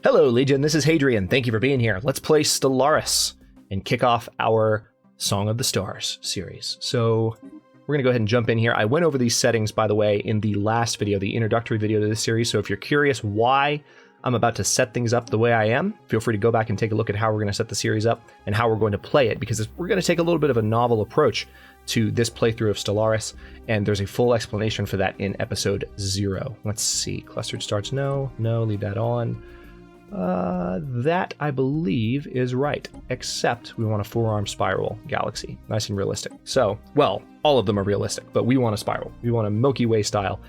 Hello, Legion. This is Hadrian. Thank you for being here. Let's play Stellaris and kick off our Song of the Stars series. So we're going to go ahead and jump in here. I went over these settings, by the way, in the last video, the introductory video to this series. So if you're curious why I'm about to set things up the way I am, feel free to go back and take a look at how we're going to set the series up and how we're going to play it, because we're going to take a little bit of a novel approach to this playthrough of Stellaris, and there's a full explanation for that in episode 0. Let's see. Clustered starts, no, leave that on. That, I believe, is right, except we want a 4-arm spiral galaxy. Nice and realistic. So, well, all of them are realistic, but we want a spiral. We want a Milky Way style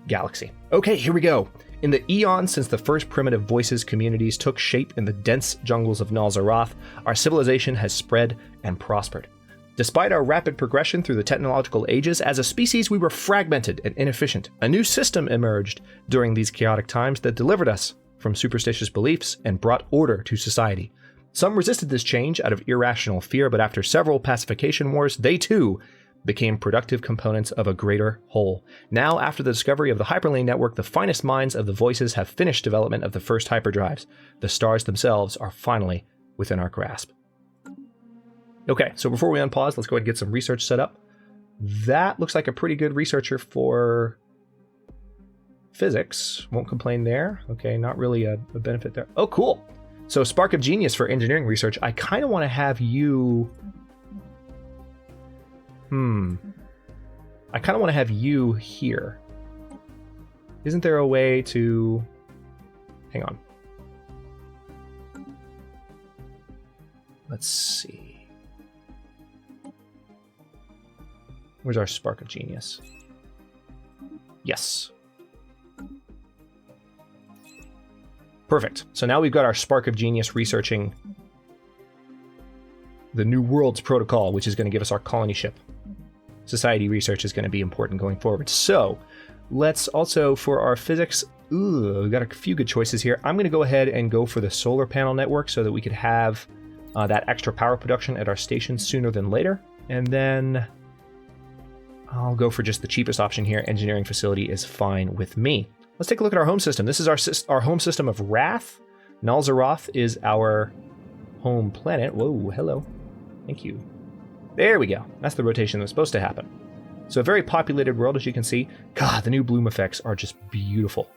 galaxy. Okay, here we go. In the eons since the first primitive voices communities took shape in the dense jungles of Nalzaroth, our civilization has spread and prospered. Despite our rapid progression through the technological ages, as a species we were fragmented and inefficient. A new system emerged during these chaotic times that delivered us from superstitious beliefs and brought order to society. Some resisted this change out of irrational fear, but after several pacification wars, they too became productive components of a greater whole. Now, after the discovery of the Hyperlane network, the finest minds of the voices have finished development of the first hyperdrives. The stars themselves are finally within our grasp. Okay, so before we unpause, let's go ahead and get some research set up. That looks like a pretty good researcher for physics. Won't complain there. Okay, not really a benefit there. Oh, cool. So Spark of Genius for engineering research. I kind of want to have you... I kind of want to have you here. Isn't there a way to... Hang on. Let's see. Where's our Spark of Genius? Yes. Perfect. So now we've got our Spark of Genius researching the New Worlds Protocol, which is going to give us our colony ship. Society research is going to be important going forward. So let's also, for our physics, we've got a few good choices here. I'm going to go ahead and go for the solar panel network so that we could have that extra power production at our station sooner than later. And then I'll go for just the cheapest option here. Engineering facility is fine with me. Let's take a look at our home system. This is our home system of Wrath. Nalzaroth is our home planet. Whoa, hello. Thank you. There we go. That's the rotation that's supposed to happen. So a very populated world, as you can see. God, the new bloom effects are just beautiful.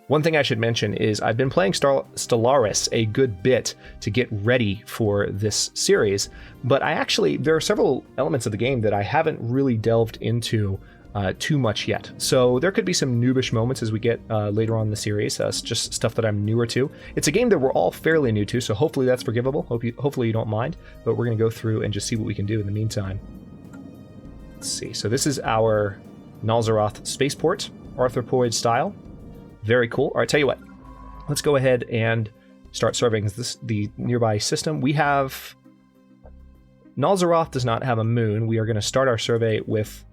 One thing I should mention is I've been playing Stellaris a good bit to get ready for this series, but there are several elements of the game that I haven't really delved into too much yet. So there could be some noobish moments as we get later on in the series, just stuff that I'm newer to. It's a game that we're all fairly new to, so hopefully that's forgivable. Hopefully you don't mind, but we're going to go through and just see what we can do in the meantime. Let's see. So this is our Nalzaroth spaceport, anthropoid style. Very cool. All right, tell you what. Let's go ahead and start surveying the nearby system. We have... Nalzaroth does not have a moon. We are going to start our survey with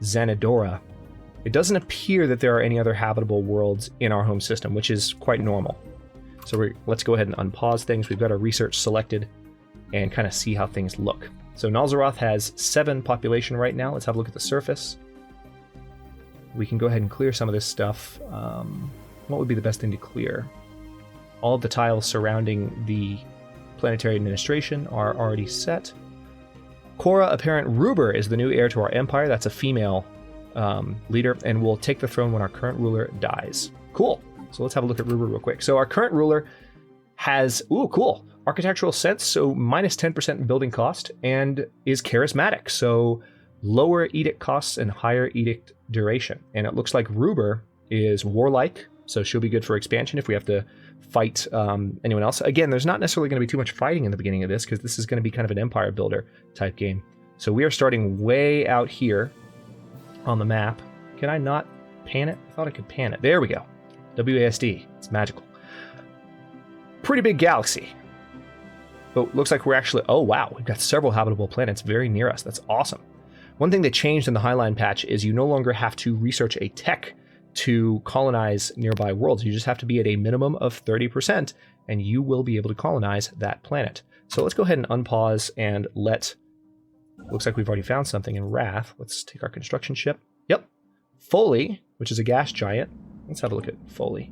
Xanadora. It doesn't appear that there are any other habitable worlds in our home system, which is quite normal. So let's go ahead and unpause things. We've got our research selected and kind of see how things look. So Nalzaroth has 7 population right now. Let's have a look at the surface. We can go ahead and clear some of this stuff. What would be the best thing to clear? All of the tiles surrounding the planetary administration are already set. Cora Apparent Ruber is the new heir to our empire. That's a female leader, and will take the throne when our current ruler dies. Cool. So let's have a look at Ruber real quick. So our current ruler has, cool, architectural sense, so minus 10% in building cost, and is charismatic, so lower edict costs and higher edict duration. And it looks like Ruber is warlike, so she'll be good for expansion if we have to fight anyone else. Again, there's not necessarily going to be too much fighting in the beginning of this, because this is going to be kind of an empire builder type game. So we are starting way out here on the map. Can I not pan it? I thought I could pan it. There we go. WASD. It's magical. Pretty big galaxy. But looks like we're actually... Oh, wow. We've got several habitable planets very near us. That's awesome. One thing they changed in the Heinlein patch is you no longer have to research a tech to colonize nearby worlds. You just have to be at a minimum of 30%, and you will be able to colonize that planet. So let's go ahead and unpause and let... Looks like we've already found something in Wrath. Let's take our construction ship. Yep. Foley, which is a gas giant. Let's have a look at Foley.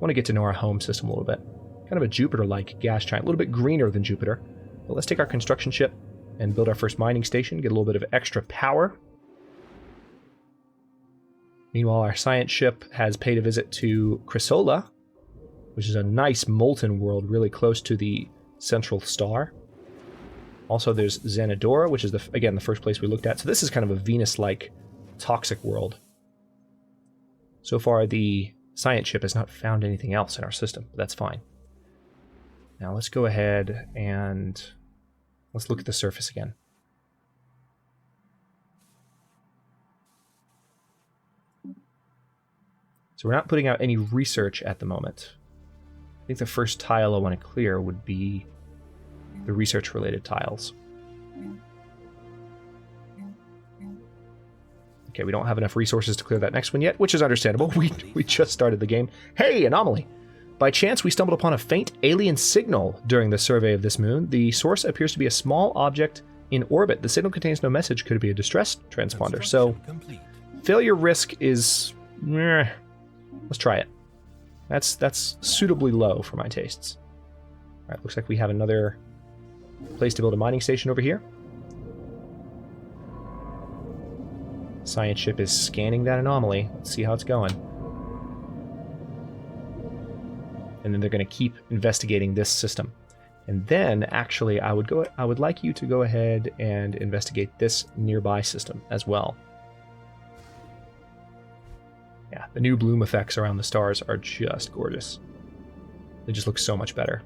want to get to know our home system a little bit. Kind of a Jupiter-like gas giant, a little bit greener than Jupiter. But let's take our construction ship and build our first mining station, get a little bit of extra power. Meanwhile, our science ship has paid a visit to Chrysola, which is a nice molten world really close to the central star. Also, there's Xanadora, which is, again, the first place we looked at. So this is kind of a Venus-like toxic world. So far, the science ship has not found anything else in our system, but that's fine. Now let's go ahead and let's look at the surface again. So we're not putting out any research at the moment. I think the first tile I want to clear would be the research-related tiles. Okay, we don't have enough resources to clear that next one yet, which is understandable. We just started the game. Hey, Anomaly! By chance, we stumbled upon a faint alien signal during the survey of this moon. The source appears to be a small object in orbit. The signal contains no message. Could it be a distress transponder? So, failure risk is... let's try it. That's suitably low for my tastes. Alright, looks like we have another place to build a mining station over here. Science ship is scanning that anomaly. Let's see how it's going. And then they're going to keep investigating this system. And then, actually, I would like you to go ahead and investigate this nearby system as well. Yeah, the new bloom effects around the stars are just gorgeous. They just look so much better.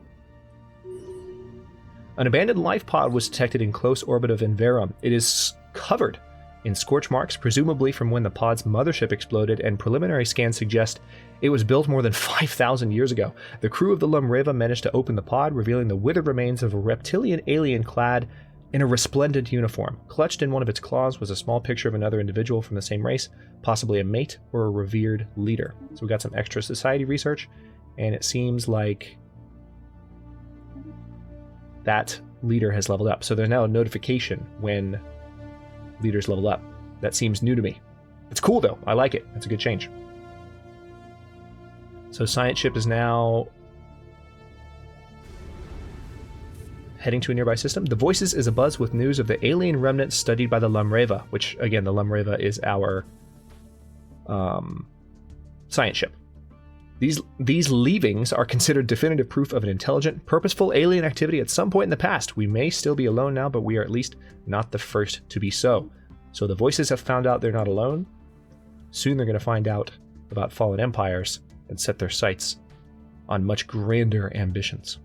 An abandoned life pod was detected in close orbit of Enverum. It is covered in scorch marks, presumably from when the pod's mothership exploded, and preliminary scans suggest it was built more than 5,000 years ago. The crew of the Lemuria managed to open the pod, revealing the withered remains of a reptilian alien clad in a resplendent uniform. Clutched in one of its claws was a small picture of another individual from the same race, possibly a mate or a revered leader. So we got some extra society research, and it seems like that leader has leveled up. So there's now a notification when leaders level up. That seems new to me. It's cool though. I like it. It's a good change. So science ship is now heading to a nearby system. The Voices is abuzz with news of the alien remnants studied by the Lemuria, which again, the Lemuria is our science ship. These leavings are considered definitive proof of an intelligent, purposeful alien activity at some point in the past. We may still be alone now, but we are at least not the first to be so. So the Voices have found out they're not alone. Soon they're going to find out about fallen empires and set their sights on much grander ambitions.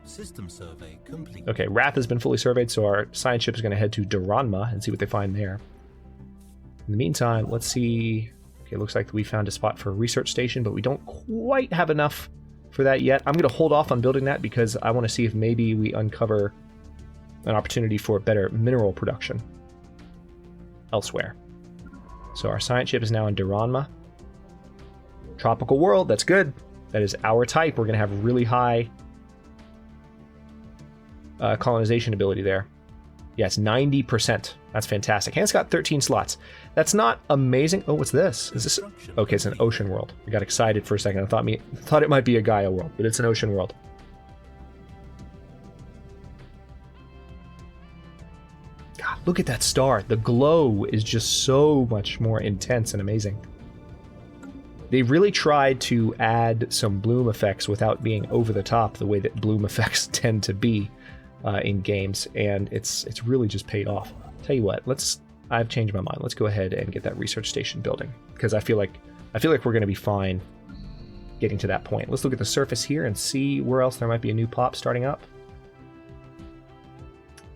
System survey complete. Okay, Wrath has been fully surveyed, so our science ship is going to head to Duranma and see what they find there. In the meantime, let's see... Okay, looks like we found a spot for a research station, but we don't quite have enough for that yet. I'm going to hold off on building that because I want to see if maybe we uncover an opportunity for better mineral production elsewhere. So our science ship is now in Duranma. Tropical world, that's good. That is our type. We're going to have really high colonization ability there. Yes, 90%. That's fantastic. And it's got 13 slots. That's not amazing. Oh, what's this? Is this... Okay, it's an ocean world. I got excited for a second. I thought it might be a Gaia world, but it's an ocean world. God, look at that star. The glow is just so much more intense and amazing. They really tried to add some bloom effects without being over the top the way that bloom effects tend to be in games, and it's really just paid off. Tell you what, I've changed my mind. Let's go ahead and get that research station building because I feel like we're going to be fine getting to that point. Let's look at the surface here and see where else there might be a new pop starting up.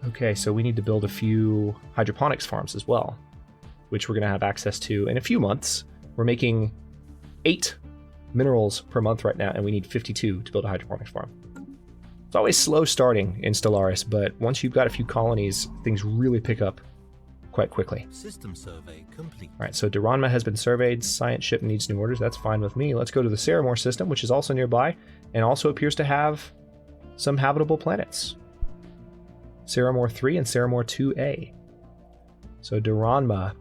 Okay, so we need to build a few hydroponics farms as well, which we're going to have access to in a few months. We're making 8 minerals per month right now, and we need 52 to build a hydroponics farm. It's always slow starting in Stellaris, but once you've got a few colonies, things really pick up quite quickly. System survey complete. All right, so Duranma has been surveyed. Science ship needs new orders. That's fine with me. Let's go to the Ceramore system, which is also nearby, and also appears to have some habitable planets. Ceramore 3 and Ceramore 2A. So Duranma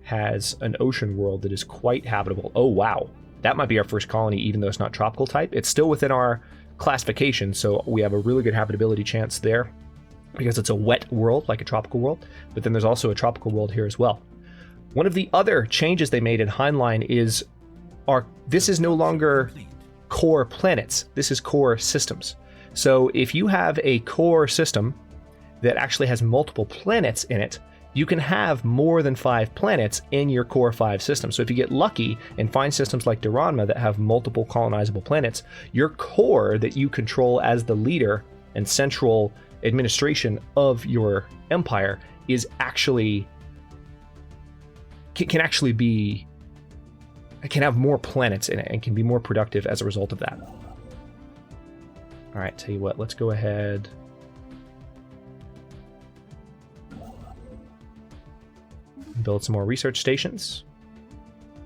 has an ocean world that is quite habitable. Oh, wow. That might be our first colony, even though it's not tropical type. It's still within our classification, so we have a really good habitability chance there because it's a wet world, like a tropical world. But then there's also a tropical world here as well. One of the other changes they made in Heinlein is this is no longer core planets. This is core systems. So if you have a core system that actually has multiple planets in it, you can have more than 5 planets in your core 5 system. So if you get lucky and find systems like Duranma that have multiple colonizable planets, your core that you control as the leader and central administration of your empire is actually can have more planets in it and can be more productive as a result of that. All right, tell you what, let's go ahead. Build some more research stations.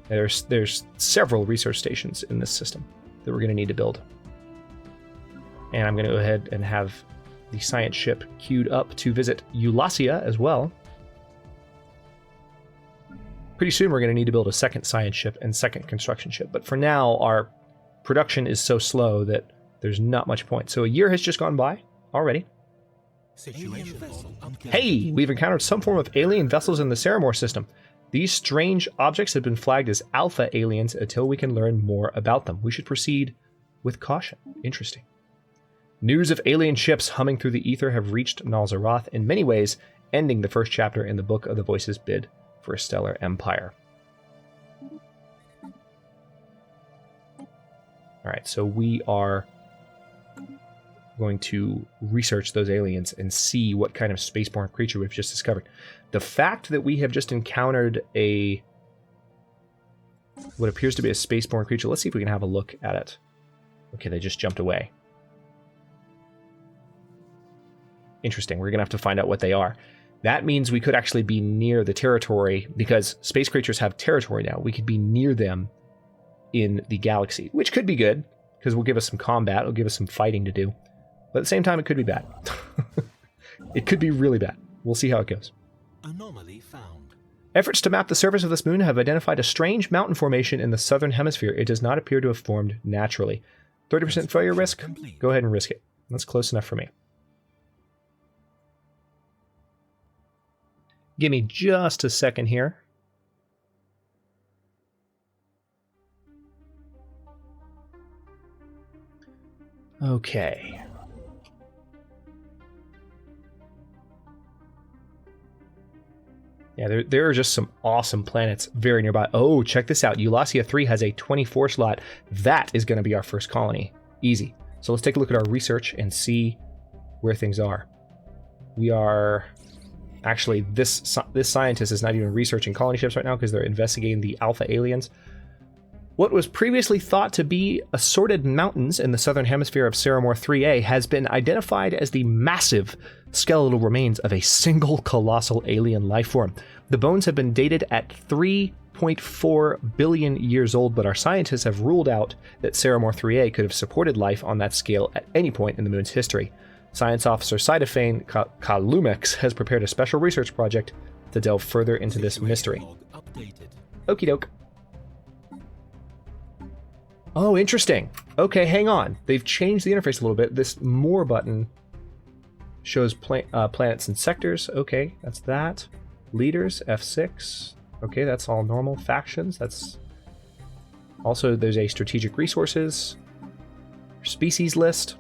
There's several research stations in this system that we're going to need to build. And I'm going to go ahead and have the science ship queued up to visit Eulacia as well. Pretty soon we're going to need to build a second science ship and second construction ship. But for now, our production is so slow that there's not much point. So a year has just gone by already. Hey, we've encountered some form of alien vessels in the Ceramore system. These strange objects have been flagged as alpha aliens until we can learn more about them. We should proceed with caution. Interesting. News of alien ships humming through the ether have reached Nalzaroth, in many ways ending the first chapter in the Book of the Voices bid for a stellar empire. Alright, so we are going to research those aliens and see what kind of spaceborne creature we've just discovered. The fact that we have just encountered what appears to be a spaceborne creature, let's see if we can have a look at it. Okay, they just jumped away. Interesting, we're gonna have to find out what they are. That means we could actually be near the territory, because space creatures have territory now. We could be near them in the galaxy, which could be good, because will give us some combat, it'll give us some fighting to do. But at the same time, it could be bad. It could be really bad. We'll see how it goes. Anomaly found. Efforts to map the surface of this moon have identified a strange mountain formation in the southern hemisphere. It does not appear to have formed naturally. 30% failure risk? Go ahead and risk it. That's close enough for me. Give me just a second here. Okay. Yeah, there are just some awesome planets very nearby. Oh, check this out. Eulacia 3 has a 24 slot. That is going to be our first colony. Easy. So let's take a look at our research and see where things are. We are... Actually, this scientist is not even researching colony ships right now because they're investigating the alpha aliens. What was previously thought to be assorted mountains in the southern hemisphere of Ceramore 3A has been identified as the massive skeletal remains of a single colossal alien life form. The bones have been dated at 3.4 billion years old, but our scientists have ruled out that Ceramore 3A could have supported life on that scale at any point in the moon's history. Science Officer Cytophane Kalumex has prepared a special research project to delve further into this mystery. Okie doke. Oh, interesting. Okay, hang on. They've changed the interface a little bit. This more button shows planets and sectors. Okay, that's that. Leaders, F6. Okay, that's all normal. Factions, that's... Also, there's a strategic resources. Species list.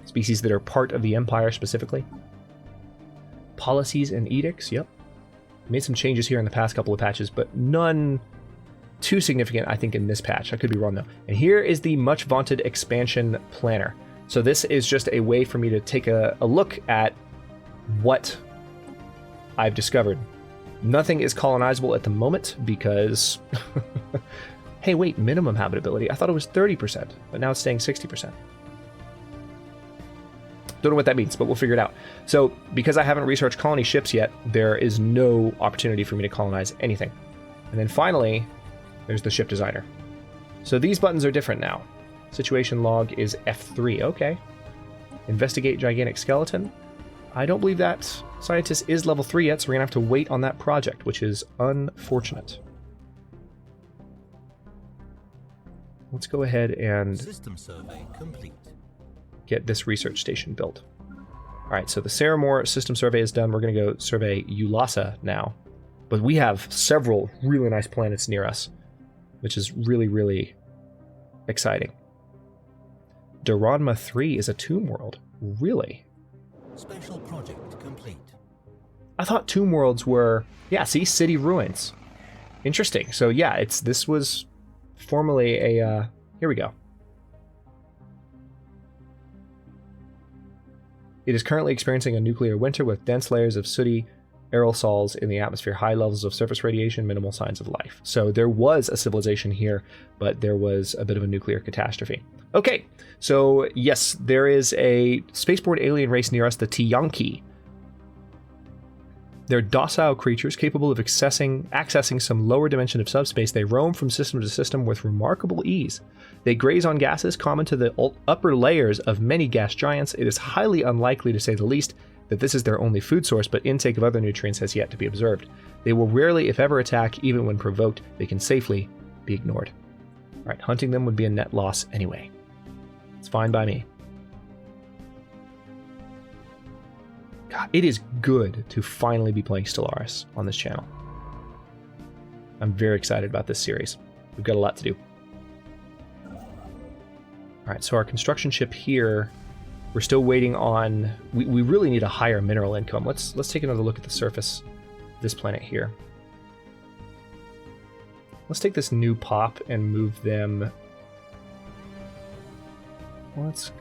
Species that are part of the Empire specifically. Policies and edicts, yep. Made some changes here in the past couple of patches, but none too significant, I think, in this patch. I could be wrong, though. And here is the much vaunted expansion planner. So this is just a way for me to take a look at what I've discovered. Nothing is colonizable at the moment because... Hey, wait, minimum habitability. I thought it was 30%, but now it's staying 60%. Don't know what that means, but we'll figure it out. So, because I haven't researched colony ships yet, there is no opportunity for me to colonize anything. And then finally, there's the ship designer. So these buttons are different now. Situation log is F3, okay. Investigate gigantic skeleton. I don't believe that scientist is level 3 yet, so we're gonna have to wait on that project, which is unfortunate. let's go ahead and System survey complete. get this research station built. All right, so the Saramore system survey is done. We're going to go survey Eulassa now. But we have several really nice planets near us, which is really, really exciting. Duranma 3 is a tomb world. Really? Special project complete. I thought tomb worlds were... Yeah, see? City ruins. Interesting. So yeah, this was formerly a... here we go. It is currently experiencing a nuclear winter with dense layers of sooty aerosols in the atmosphere, high levels of surface radiation, minimal signs of life. So there was a civilization here, but there was a bit of a nuclear catastrophe. Okay, so yes, there is a spaceborne alien race near us, the Tiyanki. They're docile creatures capable of accessing some lower dimension of subspace. They roam from system to system with remarkable ease. They graze on gases common to the upper layers of many gas giants. It is highly unlikely, to say the least, that this is their only food source, but intake of other nutrients has yet to be observed. They will rarely, if ever, attack. Even when provoked, they can safely be ignored. All right, hunting them would be a net loss anyway. It's fine by me. God, it is good to finally be playing Stellaris on this channel. I'm very excited about this series. We've got a lot to do. All right, so our construction ship here, we're still waiting on... We really need a higher mineral income. Let's take another look at the surface of this planet here. Let's take this new pop and move them... Let's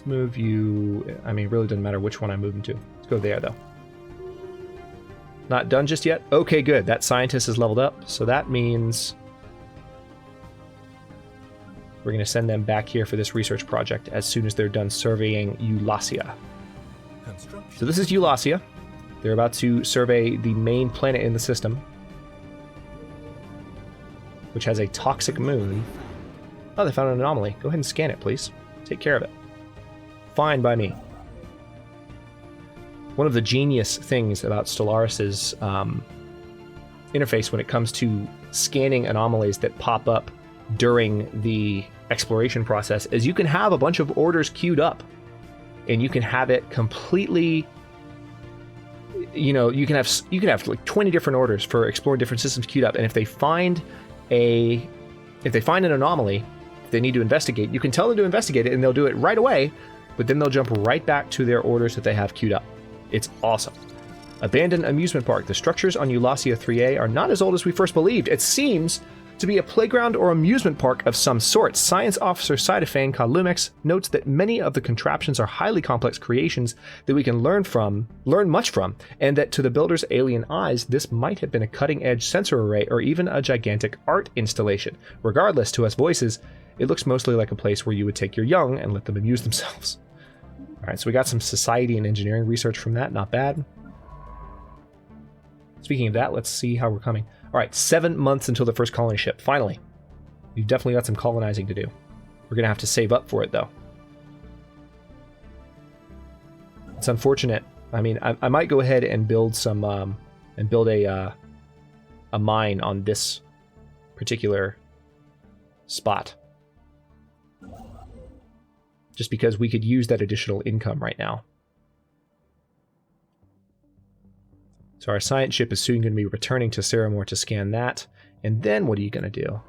move you... I mean, it really doesn't matter which one I move them to. Let's go there, though. Not done just yet? Okay, good. That scientist is leveled up, so that means... we're going to send them back here for this research project as soon as they're done surveying Eulassa. So this is Eulassa. They're about to survey the main planet in the system, which has a toxic moon. Oh, they found an anomaly. Go ahead and scan it, please. Take care of it. Fine by me. One of the genius things about Stellaris' interface when it comes to scanning anomalies that pop up during the exploration process is you can have a bunch of orders queued up, and you can have it completely, you know, you can have like 20 different orders for exploring different systems queued up, and if they find an anomaly they need to investigate, you can tell them to investigate it and they'll do it right away, but then they'll jump right back to their orders that they have queued up. It's awesome. Abandoned amusement park. The structures on Eulassa 3A are not as old as we first believed. It seems to be a playground or amusement park of some sort. Science officer Cytophane Kalumix notes that many of the contraptions are highly complex creations that we can learn much from, and that to the builder's alien eyes, this might have been a cutting-edge sensor array or even a gigantic art installation. Regardless, to us voices, it looks mostly like a place where you would take your young and let them amuse themselves. All right, so we got some society and engineering research from that. Not bad. Speaking of that, let's see how we're coming. All right, 7 months until the first colony ship. Finally. We've definitely got some colonizing to do. We're going to have to save up for it, though. It's unfortunate. I mean, I might go ahead and build some, a mine on this particular spot. Just because we could use that additional income right now. So our science ship is soon going to be returning to Saramore to scan that. And then what are you going to do?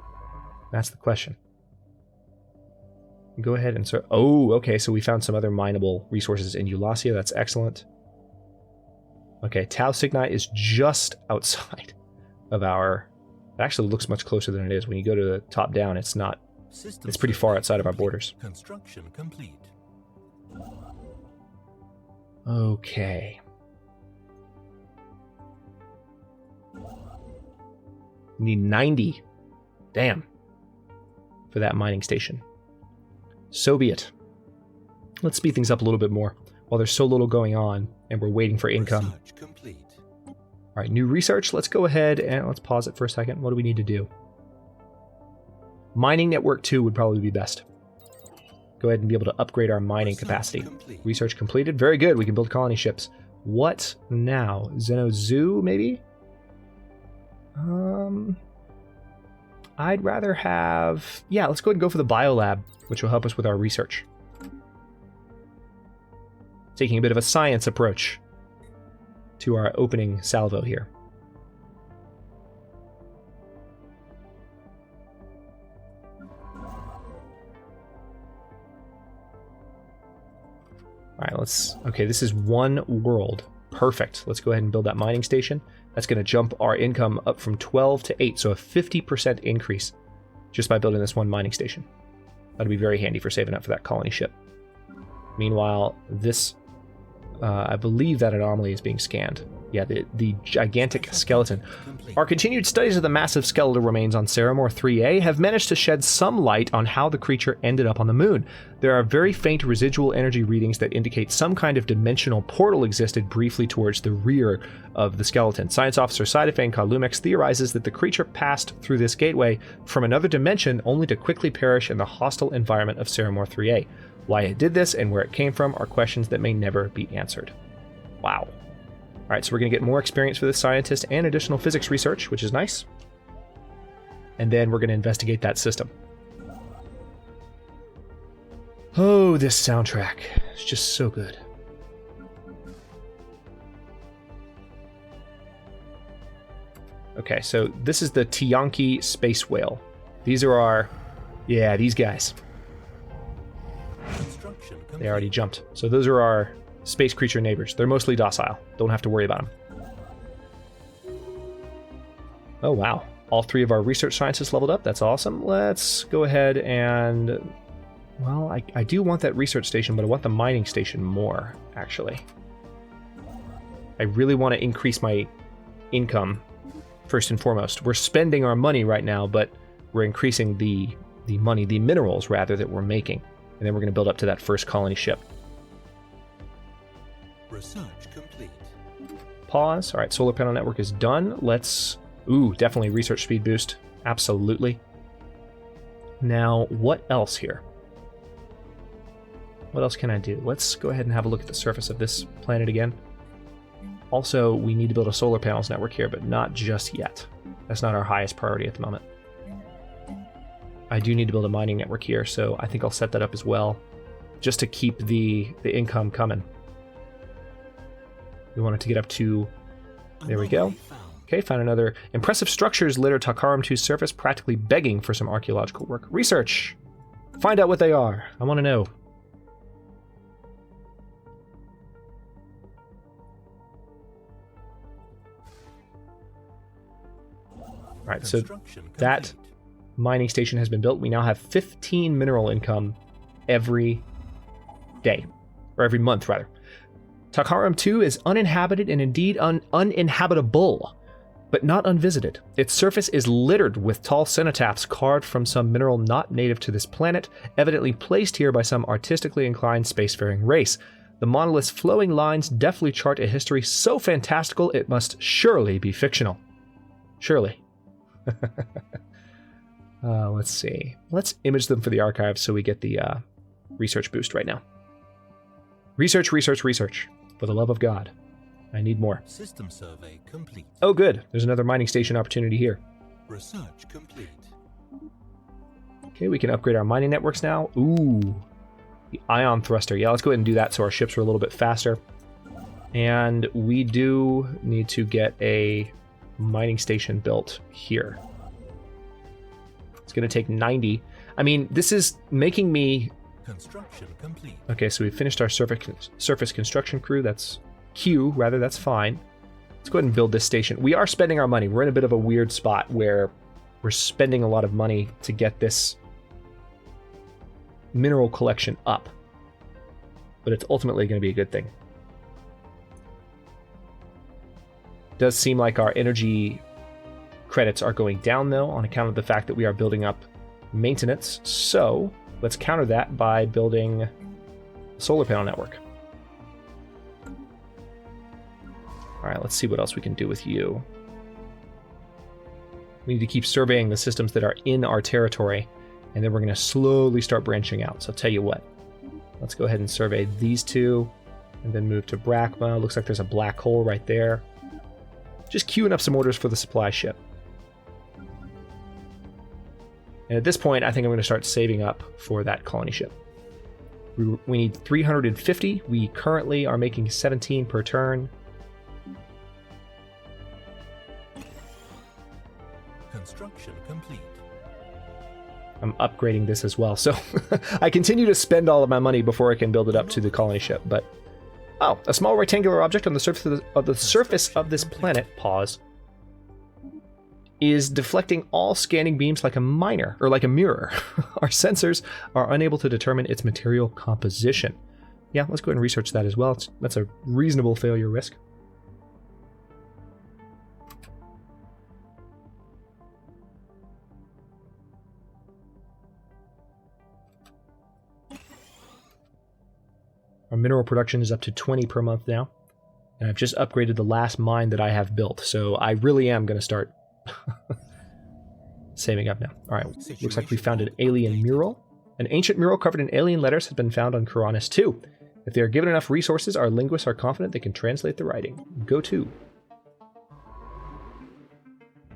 That's the question. Go ahead and... Oh, okay, so we found some other mineable resources in Eulassa. That's excellent. Okay, Tau Cygni is just outside of our... It actually looks much closer than it is. When you go to the top down, it's not... It's pretty far outside of our borders. Construction complete. Okay. Need 90. Damn. For that mining station. So be it. Let's speed things up a little bit more while there's so little going on and we're waiting for income. All right, new research. Let's go ahead and let's pause it for a second. What do we need to do? Mining network 2 would probably be best. Go ahead and be able to upgrade our mining capacity. Research completed. Very good. We can build colony ships. What now? Xeno Zoo, maybe? I'd rather have... Yeah, let's go ahead and go for the biolab, which will help us with our research. Taking a bit of a science approach to our opening salvo here. Alright, let's... Okay, this is one world. Perfect. Let's go ahead and build that mining station. That's going to jump our income up from 12 to 8, so a 50% increase just by building this one mining station. That'll be very handy for saving up for that colony ship. Meanwhile, this... I believe that anomaly is being scanned. Yeah, the gigantic skeleton. Our continued studies of the massive skeletal remains on Ceramore 3A have managed to shed some light on how the creature ended up on the moon. There are very faint residual energy readings that indicate some kind of dimensional portal existed briefly towards the rear of the skeleton. Science Officer Sidefane Kalumix theorizes that the creature passed through this gateway from another dimension only to quickly perish in the hostile environment of Ceramore 3A. Why it did this and where it came from are questions that may never be answered. Wow. Alright, so we're going to get more experience for this scientist and additional physics research, which is nice. And then we're going to investigate that system. Oh, this soundtrack is just so good. Okay, so this is the Tiyanki space whale. These are our... Yeah, these guys. They already jumped. So those are our space creature neighbors. They're mostly docile. Don't have to worry about them. Oh, wow. All 3 of our research scientists leveled up. That's awesome. Let's go ahead and... Well, I do want that research station, but I want the mining station more, actually. I really want to increase my income, first and foremost. We're spending our money right now, but we're increasing the money, the minerals, rather, that we're making. And then we're going to build up to that first colony ship. Research complete. Pause. All right, solar panel network is done. Let's... Ooh, definitely research speed boost. Absolutely. Now, what else here? What else can I do? Let's go ahead and have a look at the surface of this planet again. Also, we need to build a solar panels network here, but not just yet. That's not our highest priority at the moment. I do need to build a mining network here, so I think I'll set that up as well, just to keep the income coming. We want it to get up to... There we go. Okay, found another. Impressive structures litter Takarum 2's surface, practically begging for some archaeological work. Research! Find out what they are. I want to know. Alright, so that mining station has been built. We now have 15 mineral income every day. Or every month, rather. Takarum 2 is uninhabited and indeed uninhabitable, but not unvisited. Its surface is littered with tall cenotaphs carved from some mineral not native to this planet, evidently placed here by some artistically inclined spacefaring race. The monolith's flowing lines deftly chart a history so fantastical it must surely be fictional. Surely. Let's see. Let's image them for the archive so we get the research boost right now. Research, research, research. For the love of God. I need more. System survey complete. Oh, good. There's another mining station opportunity here. Research complete. Okay, we can upgrade our mining networks now. Ooh. The ion thruster. Yeah, let's go ahead and do that so our ships are a little bit faster. And we do need to get a mining station built here. It's going to take 90. I mean, this is making me... Construction complete. Okay, so we finished our surface construction crew. That's Q, rather, that's fine. Let's go ahead and build this station. We are spending our money. We're in a bit of a weird spot where we're spending a lot of money to get this mineral collection up. But it's ultimately going to be a good thing. Does seem like our energy credits are going down, though, on account of the fact that we are building up maintenance. So let's counter that by building a solar panel network. All right, let's see what else we can do with you. We need to keep surveying the systems that are in our territory, and then we're going to slowly start branching out. So I'll tell you what. Let's go ahead and survey these two, and then move to Brachma. Looks like there's a black hole right there. Just queuing up some orders for the supply ship. And at this point, I think I'm going to start saving up for that colony ship. We need 350. We currently are making 17 per turn. Construction complete. I'm upgrading this as well. So I continue to spend all of my money before I can build it up to the colony ship. But oh, a small rectangular object on the surface of this planet, pause, is deflecting all scanning beams like a miner, or like a mirror. Our sensors are unable to determine its material composition. Yeah, let's go ahead and research that as well. That's a reasonable failure risk. Our mineral production is up to 20 per month now. And I've just upgraded the last mine that I have built. So I really am going to start saving up now. All right, looks like we found an alien mural. An ancient mural covered in alien letters has been found on Kuranis 2. If they are given enough resources, our linguists are confident they can translate the writing. Go to.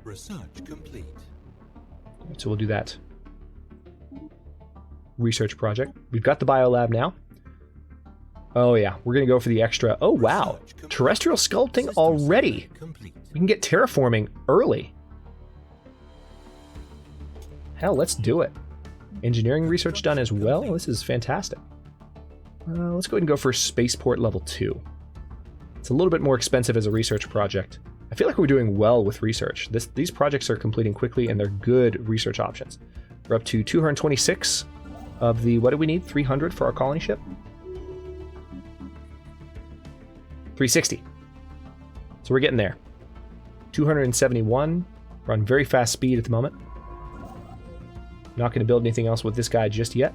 Research complete. So we'll do that research project. We've got the biolab now. Oh yeah, we're going to go for the extra. Oh wow, terrestrial sculpting already. We can get terraforming early. Hell, let's do it. Engineering research done as well. This is fantastic. Let's go ahead and go for spaceport level 2. It's a little bit more expensive as a research project. I feel like we're doing well with research. These projects are completing quickly and they're good research options. We're up to 226 of the, what do we need? 300 for our colony ship? 360. So we're getting there. 271. We're on very fast speed at the moment. Not going to build anything else with this guy just yet.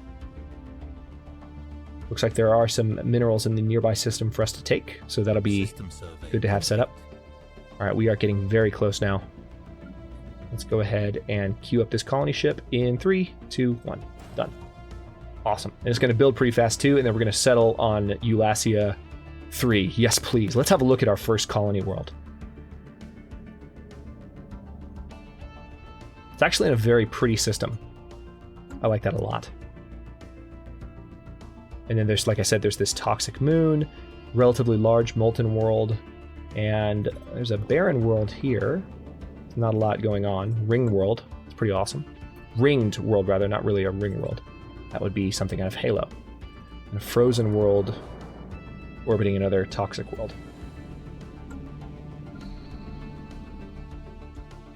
Looks like there are some minerals in the nearby system for us to take, so that'll be good to have set up. All right, we are getting very close now. Let's go ahead and queue up this colony ship in 3, 2, 1. Done. Awesome. And it's going to build pretty fast too, and then we're going to settle on Eulasia 3. Yes, please. Let's have a look at our first colony world. It's actually in a very pretty system. I like that a lot. And then there's, like I said, there's this toxic moon, relatively large molten world, and there's a barren world here. Not a lot going on. Ring world. It's pretty awesome. Ringed world, rather, not really a ring world. That would be something out of Halo. And a frozen world orbiting another toxic world.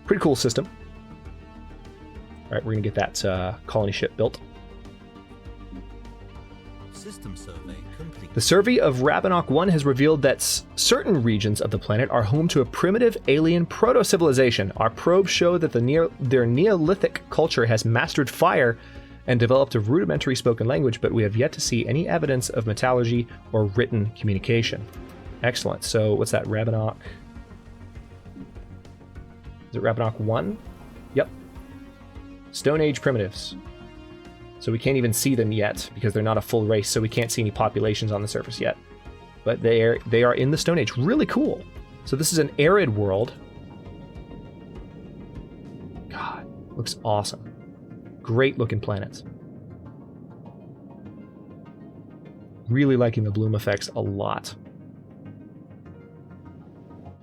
Pretty cool system. All right, we're going to get that colony ship built. System survey complete. The survey of Rabinock 1 has revealed that certain regions of the planet are home to a primitive alien proto-civilization. Our probes show that their Neolithic culture has mastered fire and developed a rudimentary spoken language, but we have yet to see any evidence of metallurgy or written communication. Excellent. So what's that, Rabinock? Is it Rabinock 1? Yep. Stone Age primitives. So we can't even see them yet because they're not a full race, so we can't see any populations on the surface yet. But they are in the Stone Age. Really cool. So this is an arid world. God, looks awesome. Great looking planets. Really liking the bloom effects a lot.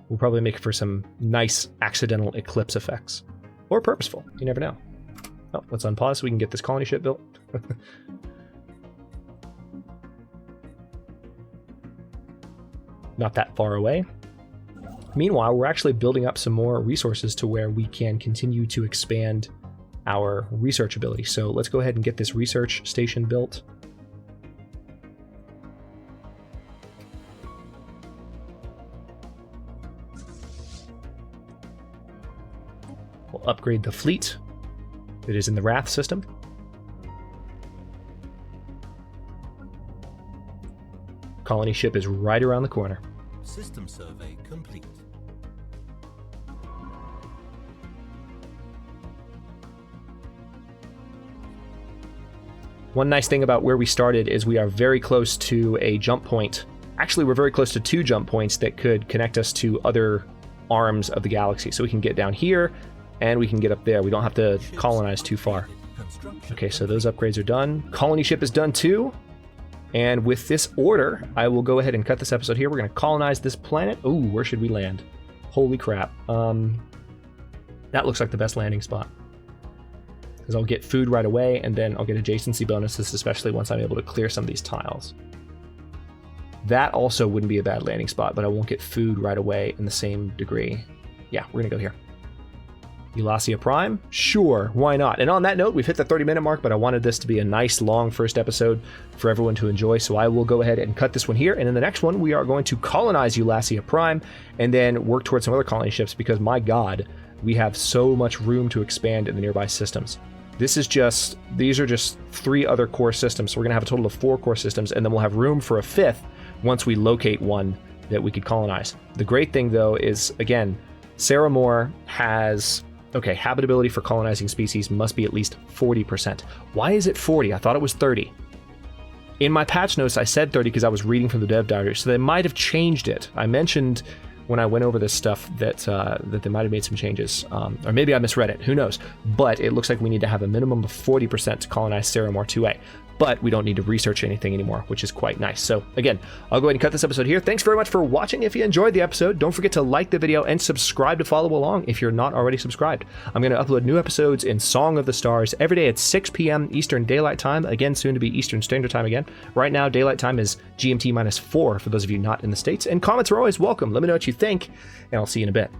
We'll probably make it for some nice accidental eclipse effects. Or purposeful, you never know. Oh, let's unpause so we can get this colony ship built. Not that far away. Meanwhile, we're actually building up some more resources to where we can continue to expand our research ability. So let's go ahead and get this research station built. We'll upgrade the fleet that is in the Wrath system. Colony ship is right around the corner. System survey complete. One nice thing about where we started is we are very close to a jump point. Actually, we're very close to 2 jump points that could connect us to other arms of the galaxy. So we can get down here and we can get up there. We don't have to colonize too far. Construction Okay, so those upgrades are done. Colony ship is done too. And with this order, I will go ahead and cut this episode here. We're going to colonize this planet. Ooh, where should we land? Holy crap. That looks like the best landing spot. Because I'll get food right away, and then I'll get adjacency bonuses, especially once I'm able to clear some of these tiles. That also wouldn't be a bad landing spot, but I won't get food right away in the same degree. Yeah, we're going to go here. Eulacia Prime? Sure, why not? And on that note, we've hit the 30-minute mark, but I wanted this to be a nice, long first episode for everyone to enjoy, so I will go ahead and cut this one here, and in the next one, we are going to colonize Eulacia Prime, and then work towards some other colony ships, because, my god, we have so much room to expand in the nearby systems. These are just 3 other core systems, so we're going to have a total of 4 core systems, and then we'll have room for a 5th once we locate one that we could colonize. The great thing, though, is, again, Saramore has... Okay, habitability for colonizing species must be at least 40%. Why is it 40? I thought it was 30. In my patch notes, I said 30 because I was reading from the dev diary, so they might have changed it. I mentioned when I went over this stuff that they might have made some changes, or maybe I misread it, who knows. But it looks like we need to have a minimum of 40% to colonize Saramore 2A. But we don't need to research anything anymore, which is quite nice. So again, I'll go ahead and cut this episode here. Thanks very much for watching. If you enjoyed the episode, don't forget to like the video and subscribe to follow along if you're not already subscribed. I'm going to upload new episodes in Song of the Stars every day at 6 p.m. Eastern Daylight Time, again soon to be Eastern Standard Time again. Right now, Daylight Time is GMT -4 for those of you not in the States, and comments are always welcome. Let me know what you think, and I'll see you in a bit.